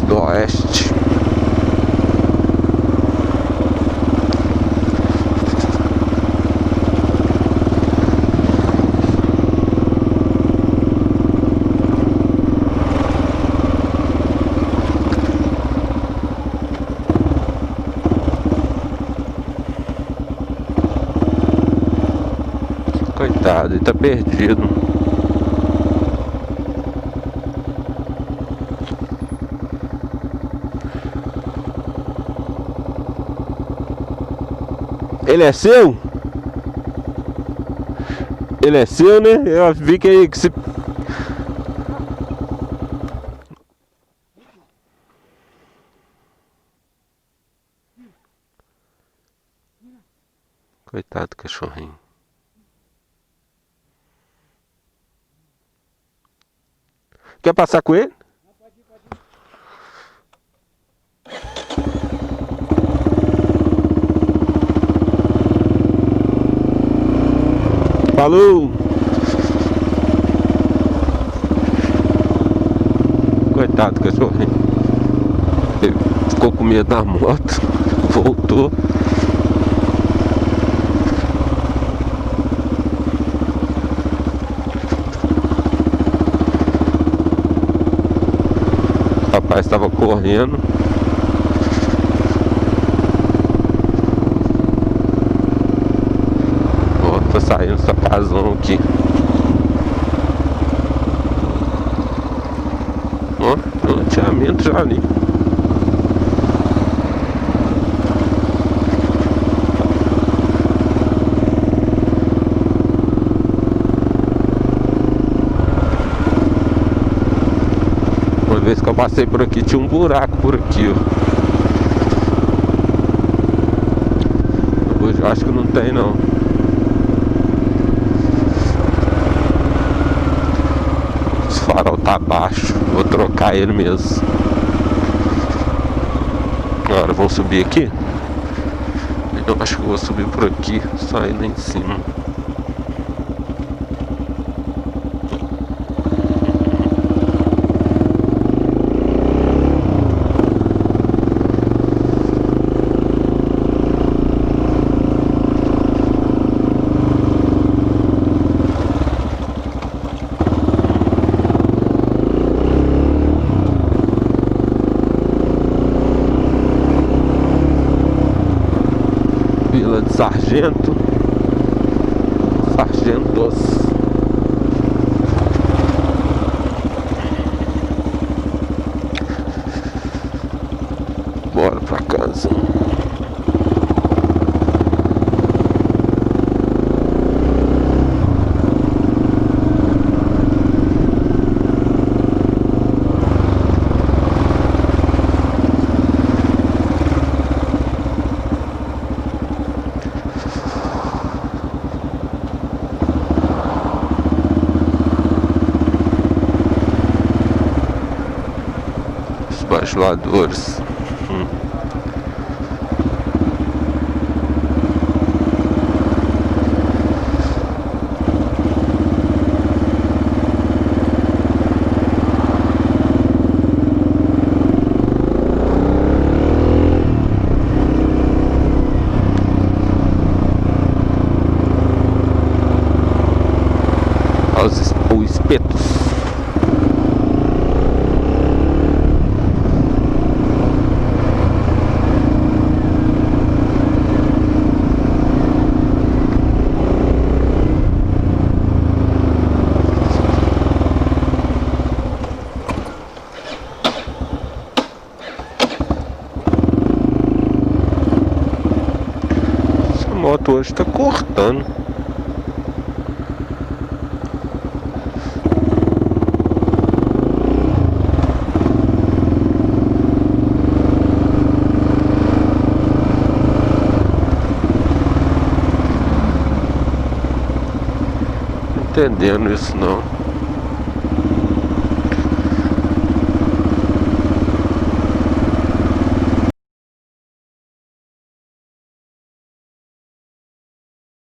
do Oeste. Coitado, ele tá perdido. Ele é seu? Ele é seu, né? Eu vi que aí que se... Coitado do cachorrinho. Quer passar com ele? Falou! Coitado do cachorrinho. Ele ficou com medo da moto. Voltou. O rapaz estava correndo. Ó, tá saindo sapazão aqui. Ó, loteamento já ali. Uma vez que eu passei por aqui, tinha um buraco por aqui, ó. Hoje eu acho que não tem, não. Esse farol tá baixo. Vou trocar ele mesmo. Agora vamos subir aqui. Eu acho que eu vou subir por aqui, sair lá em cima. Vila de Sargento. Sargentos. Bora pra casa. Bajuladores. Os espetos. Essa moto hoje tá cortando. Entendendo isso não.